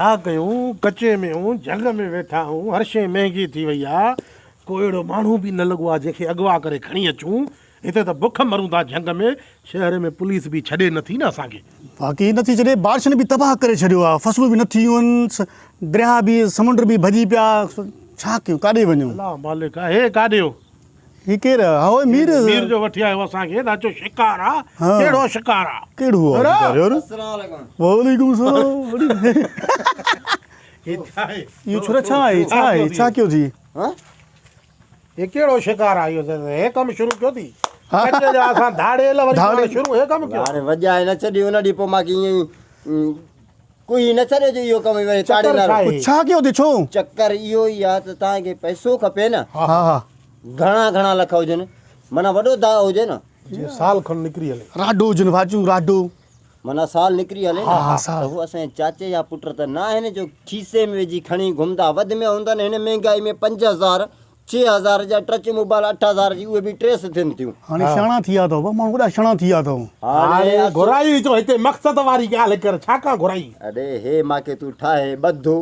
छा कयूं कचे में हूं जंग में वेठा हूं हर शइ महांगी थी वई आहे कोई अहिड़ो माण्हू बि न लॻो आहे जंहिंखे अॻवा करे खणी अचूं हिते त बुख मरूं था जंग में शहर में पुलिस बि छॾे नथी न असांखे बाक़ी नथी छॾे बारिशुनि बि तबाह करे छॾियो आहे फसलूं बि नथियूं आहिनि दरिया बि समुंड बि भॼी पिया छा कयूं काॾे वञूं अलाह मालिक आहे काॾे हो ही केरु आहे मीर मीर जो वठी आयो असांखे तव्हां शिकार आहे कहिड़ो शिकार आहे कहिड़ो वालेकुम सलाम इहो छोरा छा आहे छा कयो थी हे कहिड़ो शिकार आहे इहो हे कमु शुरू कयो थी असां धाड़े शुरू हे कमु कयो हाणे वॼाए न छॾी उन ॾींहुं पोइ मूंखे ईअं ई कोई न छॾे जो इहो कमु वरी ताड़े न छा कयो थी छो चकर इहो ई आहे त तव्हांखे पैसो खपे न हा हा घणा लख हुजनि माना वॾो दाव हुजे न साल खनि निकिरी हले राडो हुजनि भाॼियूं राडो माना साल निकिरी हले हा न साल हू असांजे चाचे जा पुट त न आहिनि जो खीसे में विझी खणी घुमंदा वधि में हूंदा न हिन महांगाई में 5,000 6,000 जा टच मोबाइल 8,000 जी उहे बि ट्रेस थियनि थियूं हाणे शणा थी विया अथव माण्हू वॾा शणा थी विया अथव हाणे घुराई चो हिते मक़सद वारी ॻाल्हि कर छा का घुराई अरे हे मूंखे तूं ठाहे ॿधो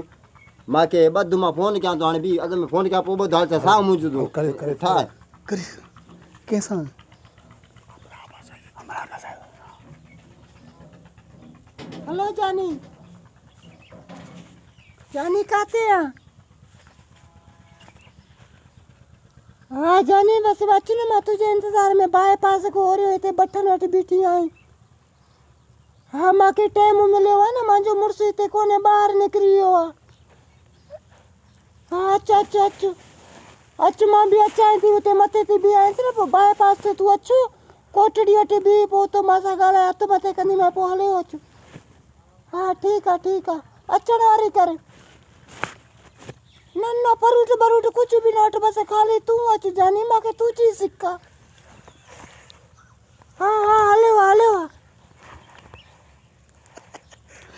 मूंखे ॿध मां फ़ोन कयां थो हाणे बि अॻ में फ़ोन कयां पोइ ॿुध हाल त साम्हूं मुंहिंजो करे ठाहे कंहिंसां हेलो जानी जानी काथे आ हाँ जानी बस अच न मां तुंहिंजे इंतज़ार में बाईपास को हो रहियो हिते बटन वटि बीठी आहीं हाँ मूंखे टाइम मिलियो आहे न मुंहिंजो मुड़ुसु हिते कोन्हे ॿाहिरि निकिरी वियो आहे हाँ अच मां बि अचां थी हुते मथे ते बीहां थी न पोइ बाईपास ते तूं अचु कोटड़ी वटि बीह पोइ हुतो मां सां ॻाल्हाए हथु मथे कंदी मां पोइ हलियो अचु हाँ ठीक आहे अचण वारी कर न परूट कुछ भी न वठ बस खाली तू अच जानी मूंखे तू चीज सिखा हाँ हलियो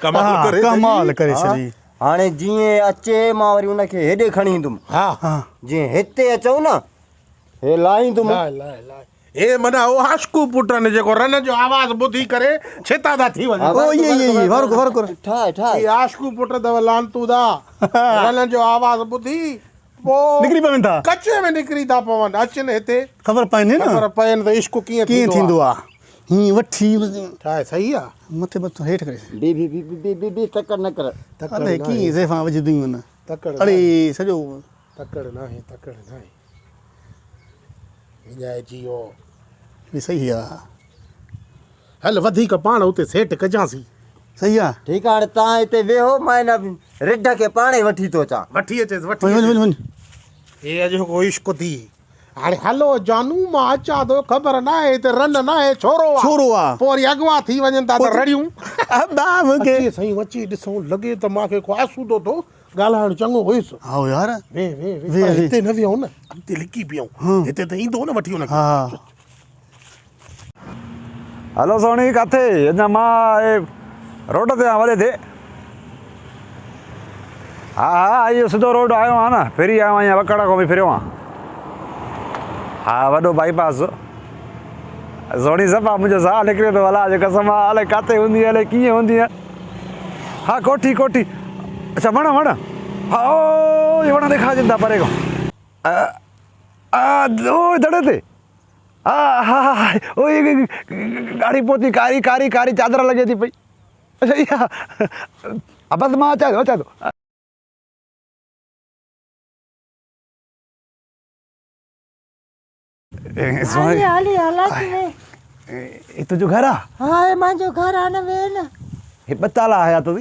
कमाल करे छॾी हाणे जीअं अचे मां वरी उनखे हेॾे खणी ईंदुमि हा जीअं हिते अचूं न हे लाहींदुमि हे माना ओ आशकू पुटनि जेको रन जो आवाज़ ॿुधी करे छेता था थी वञनि ओ ये वारो कर ठाहे आशकू पुट अथव लानतू दा रन जो आवाज़ ॿुधी पोइ निकिरी पवनि था कचे में निकिरी था पवनि अचनि हिते ख़बर पवंदी न ख़बर पवनि त इश्क कीअं थींदो आहे हीअं वठी ठाहे सही आहे मथे हेठि करे बी तकड़ न कर अरे कीअं ज़ैफ़ां वजदियूं आहिनि तकड़ अरे सॼो तकड़ न आहे विञाइजी वियो बि सही आहे हल वधीक पाण उते सेट कजांसीं सही आहे ठीकु आहे हाणे तव्हां हिते वेहो मां हिन रिढ खे पाण ई वठी थो अचां वठी अचेसि वञ हे अॼु को इश्क थी हाणे हलो जानू मां अचां थो ख़बर न आहे हिते रन न आहे छोरो आहे पोइ वरी अॻवा थी वञनि था त रड़ियूं मूंखे साईं अची ॾिसूं लॻे त मूंखे को आसूदो थो ॻाल्हाइणु चङो हुयुसि हा यार वे हिते न वियूं न हिते लिकी पियूं हिते त ईंदो न वठी हुनखे हा हलो सोनी किथे अञा मां रोड ते वॾे ते हा इहो सिधो रोड आयो आहे न फिरी आयो आहियां वकड़ खां बि फिरियो आहे हा वॾो बाईपास सोनी सफ़ा मुंहिंजो साह निकिरे थो हला कसम आहे अलाए किथे हूंदी अलाए कीअं हूंदी हा कोठी अच्छा वण हा ओ ये वण ॾेखारजनि था परे खां ओ दड़े ते हा ओ ये गाड़ी पोती कारी चादर लॻे थी पई अच्छा इहा बसि मां अचां थो हे तुंहिंजो घर आहे हाँ मुंहिंजो घर आहे न वे न हे ॿ ताला आया तो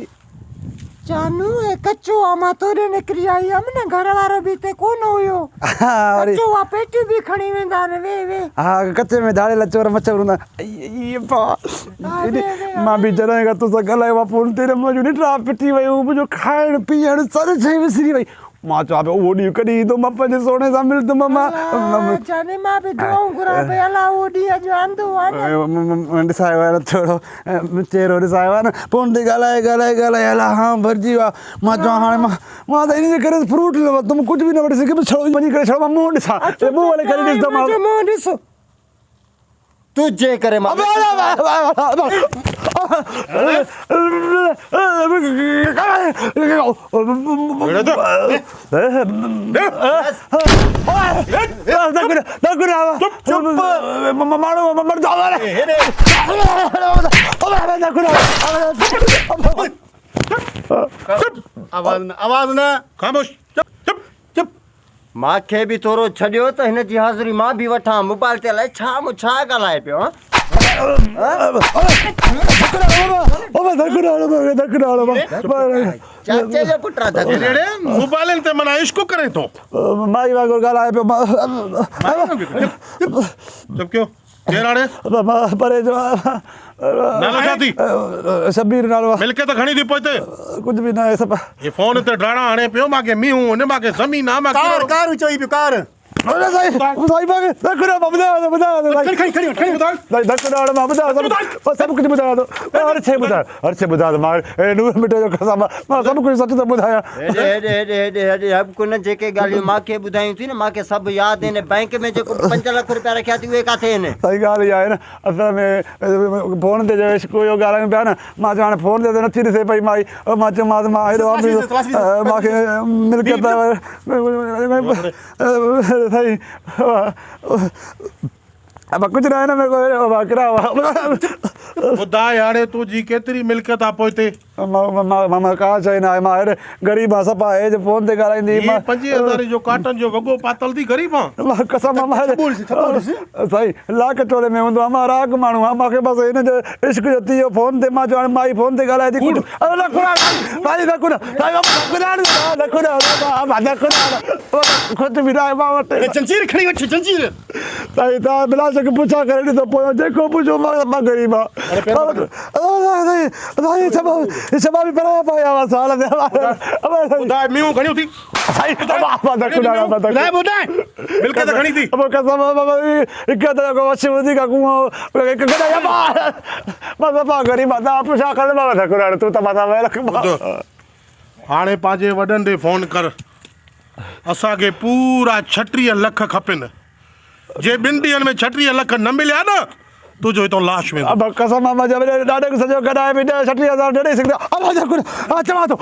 जानू हे कच्चो आहे मां तोड़े निकिरी आई हुअमि न घर वारो बि हिते कोन हुयो कच्चो आहे पेटियूं बि खणी वेंदा न वे हा कचे में धाड़े चोर मच्छर हूंदा मां बि जॾहिं खां तोसां ॻाल्हायो आहे फोन ते मुंहिंजो निंड्रा फिटी वियूं मुंहिंजो खाइणु पीअणु सभु शइ विसरी वई मां चवां पियो उहो ॾींहुं कॾहिं ईंदो मां पंहिंजे सोने सां मिलंदुमि जाने मां बि दुआऊं घुरां पई अलाह उहो ॾींहुं अॼु आंदो आहे न ॾिसायो आहे न थोरो चहिरो ॾिसायो आहे न फोन ते ॻाल्हाए अलाह हा भरिजी वियो आहे मां चवां हाणे मां त इन जे करे फ्रूट न वरितुमि कुझु बि न वठी सघियुमि छड़ो वञी करे छड़ो मां मुंहुं ॾिसां मुंहुं वञी करे ॾिसंदुमि तुंहिंजे करे मां आवाज़ न ख़ामोश चुप चुप चुप मूंखे बि थोरो छॾियो त हिन जी हाज़िरी मां बि वठां मोबाइल ते अलाए छा ॻाल्हाए पियो हां चाचे जो पुट आहे धक अड़े मोबाइल ते मना इश्क करे थो माई वांगुरु ॻाल्हाए पियो चुप कयो केरु हाणे परे जो नालो छा थी शबीर नालो मिल्कियत घणी थी पोइ हिते कुझु बि न आहे सभु ये फोन ते ड्राणा हाणे पियो मांखे मीहूं हुन मांखे ज़मीन आहे मांखे कार कार चई पियो कार सभु कुझु ॿुधायां थो हर शइ ॿुधायां थो मां नूर मिटे जो कसम मां सभु कुझु सच थो ॿुधायां हेॾे हबकुन जेके ॻाल्हियूं मूंखे ॿुधायूं थी न मूंखे सभु यादि आहिनि बैंक में जेको 5 लाख रुपया रखिया थी उहे किथे आहिनि सही ॻाल्हि इहा आहे न असल में फोन ते जो इश्क जो ॻाल्हायूं पिया न मां चवां हाणे फोन ते नथी ॾिसे पई माई मां चयोमांसि मां हेॾो मूंखे मिल्कियत सही अब कुछ ना है ना मेरे को बकरा ॿुधाए हाणे तुंहिंजी केतिरी मिल्कियत आहे पोइ हिते मामा का चई ना मां हेॾे ग़रीब आहे सफ़ा आहे जो फोन ते ॻाल्हाईंदी 50,000 जो काटन जो वॻो पातल थी ग़रीब आहे मां कसम मां सही लाख टोले में हूंदो आहे मां राग माण्हू आहियां मूंखे बसि हिन जो इश्क जो थी वियो फोन ते मां चवां माई फोन ते ॻाल्हाए थी कुझु बि न आहे मां वटि जंजीर खणी वठी जंजीर साईं तव्हां बिला शक पुछा करे ॾिसो पोइ जेको पुछो मां ग़रीब आहियां छबा बि पढ़ाया पिया हुआ साल ॿुधाए मीहूं घणियूं थी मिल्कियत घणी थी ग़रीब आहे पुछा करे तूं त हाणे पंहिंजे वॾनि ॾे फोन कर असांखे पूरा 36 लख खपनि जे 2 ॾींहंनि में 36 लख न मिलिया न तुंहिंजो हितां लाश वेंदो अब कसम मां जब ॾाढे सॼो कढाए बि 36,000 ॾेई सघंदा चवां थो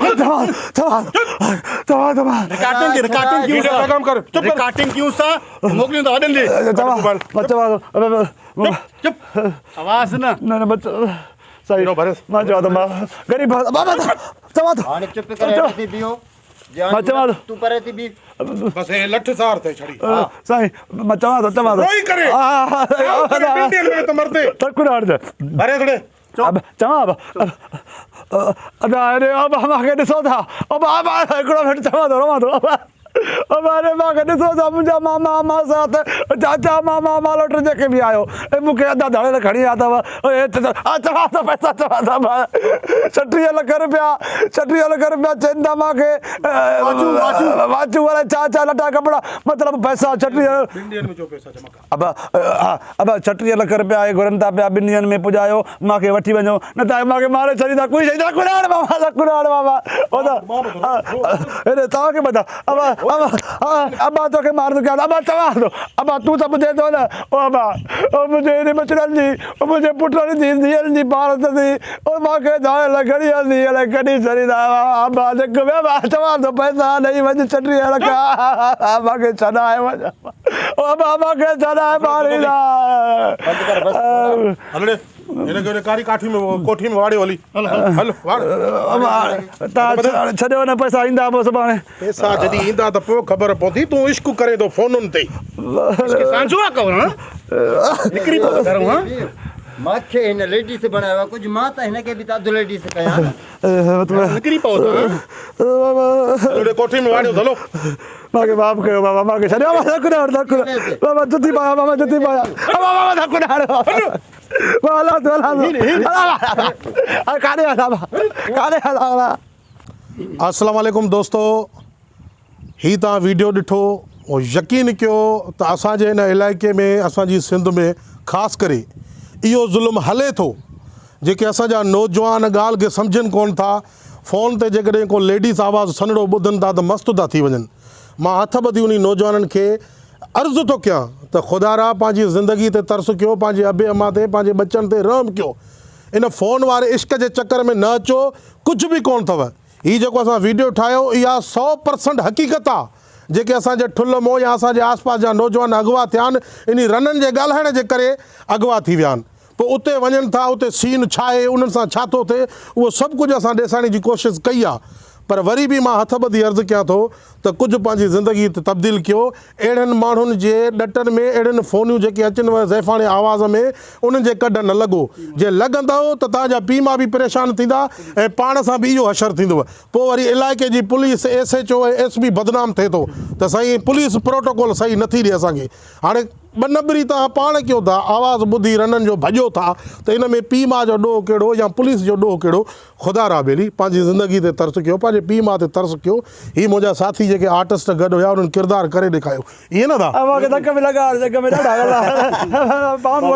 काम कर चुप कर काटिंग क्यों सा मोकलियो त वडन दे चुप आवाज़ न बच्चो सही नो भरे मां चवां थो मां ग़रीब चवां थो हाणे चुप करे थी बियो मां चवां थो तूं परे थी बि बस हे लठ सार ते छड़ी साईं मां चवां थो रोई करे ॿिनि में त मरते तकुराड़ जा भरे थोड़े अब चवां अरे अब मूंखे ॾिसो था अब हिकिड़ो मिंट चवां थो रवां थो अरे मूंखे ॾिसो था मुंहिंजा मामा मां साथ चाचा मामा मालोट जेके बि आयो ऐं मूंखे अधा धड़े खणी आया अथव चवां थो पैसा चवां था 36 लख रुपया चवनि था मूंखे वाचूं वारा छा लटा कपिड़ा मतिलबु पैसा 36 अब 36 लख रुपया घुरनि था पिया 2 ॾींहंनि में पुॼायो मूंखे वठी वञो न त मूंखे मारे छॾींदा कोई शइ कुराड़ मामा हेॾे तव्हांखे ॿुधा अबा तोखे मार क्या अबा चवां थो अबा तूं त ॿुधे थो न अबा मुंहिंजे हेॾे बचड़नि जी मुंहिंजे पुटनि जी धीअनि जी भारत जी मूंखे घणी हलंदी अलाए कॾहिं छॾींदा अबा जेको चवां थो पैसा ॾेई वञ 36 लख मूंखे छॾाए वञ अबा मूंखे छॾाए मारींदा हिन कारी काठी में कोठी में वाड़ियो हली हल वाड़ तव्हां छॾियो न पैसा ईंदा पोइ सुभाणे पैसा जॾहिं ईंदा त पोइ ख़बर पवंदी तूं इश्क करे थो फोनुनि ते सांझो आहे कवर निकिरी थो घरों हां मूंखे हिन लेडीस बनायो आहे कुझु मां त हिनखे बि त अधु लेडीस कयां निकिरी पओ कोठी में वाड़ियो हलो मूंखे माफ़ कयो बाबा मूंखे छॾियो बाबा जुती पाया अस्सलाम वालेकुम दोस्तो ही तव्हां वीडियो ॾिठो ऐं यकीन कयो त असांजे हिन इलाइक़े में असांजी सिंध में ख़ासि करे इहो ज़ुल्म हले थो जेके असांजा नौजवान ॻाल्हि खे सम्झनि कोन था फ़ोन ते जेकॾहिं को लेडीस आवाज़ु सन्हड़ो ॿुधनि था त मस्तु था थी वञनि मां हथ ॿधी उन नौजवाननि खे अर्ज़ु थो कयां त ख़ुदा रा पंहिंजी ज़िंदगी ते तर्स कयो पंहिंजे अबे अमा ते पंहिंजे बचनि ते रहम कयो इन फ़ोन वारे इश्क जे चकर में न अचो, कुझु बि कोन अथव। हीउ जेको असां वीडियो ठाहियो इहा 100% हक़ीक़त आहे। जेके असांजे ठुल मोह या असांजे आसपास जा नौजवान अगवा थिया आहिनि, इन रननि जे ॻाल्हाइण जे करे अगवा थी विया आहिनि। पोइ उते वञनि था, उते सीन छा आहे, उन्हनि सां छा थो थिए, उहो सभु कुझु असां ॾेखारण जी कोशिशि कई आहे। पर वरी बि मां हथ ॿधी अर्ज़ु कयां थो त कुझु पंहिंजी ज़िंदगी तब्दील कयो। अहिड़नि माण्हुनि जे ॾटनि में अहिड़ियुनि फ़ोनियूं जेके अचनि ज़ैफ़ाणे आवाज़ में, उन्हनि जे कॾ न लॻो। जे लॻंदव त तव्हांजा पीउ माउ बि परेशान थींदा ऐं पाण सां बि इहो हशर थींदव। पोइ वरी इलाइक़े जी पुलिस SHO ऐं SP बदनाम थिए थो त साईं पुलिस प्रोटोकॉल सही नथी ॾिए असांखे। हाणे ॿ नंबरी तव्हां पाण कयो था, आवाज़ ॿुधी रननि जो भॼो था, त इन में पीउ माउ जो ॾोह कहिड़ो या पुलिस जो ॾोह कहिड़ो। ख़ुदा रा बेली पंहिंजी ज़िंदगी ते तर्स कयो, पंहिंजे पीउ माउ ते तर्स कयो। हीअ मुंहिंजा साथी जेके आर्टिस्ट गॾु हुया उन्हनि किरदारु करे ॾेखारियो, ईअं न था? मूंखे धक बि लॻा, जग में ॾाढा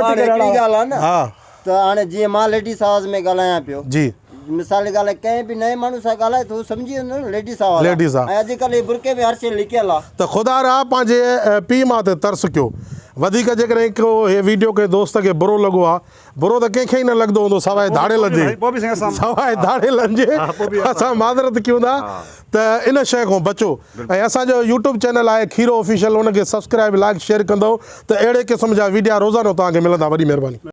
हिकिड़ी ॻाल्हि आहे न, हा त हाणे जीअं मां लेडीस आवाज़ में ॻाल्हायां पियो, जी मिसाल ॻाल्हि कंहिं बि नए माण्हू सां ॻाल्हाए त उहो सम्झी वेंदो न लेडीस आवाज़ आहे। लेडीस आहे। ऐं अॼुकल्ह बुरके में हर शइ लिकियल आहे। त ख़ुदा रा पंहिंजे पीउ माउ ते तर्स कयो। वधीक जेकॾहिं को हे वीडियो के दोस्त खे बुरो लॻो आहे, बुरो त कंहिंखे ई न लॻंदो हूंदो सवाइ धाड़ेल जे, सवाइ धाड़ेलनि जे। असां माज़रत कयूं था त इन शइ खां बचो। ऐं असांजो YouTube चैनल आहे खीरो ऑफिशियल, उनखे सब्सक्राइब लाइक शेयर कंदव त अहिड़े क़िस्म जा वीडियो रोज़ानो तव्हांखे मिलंदा। वॾी महिरबानी।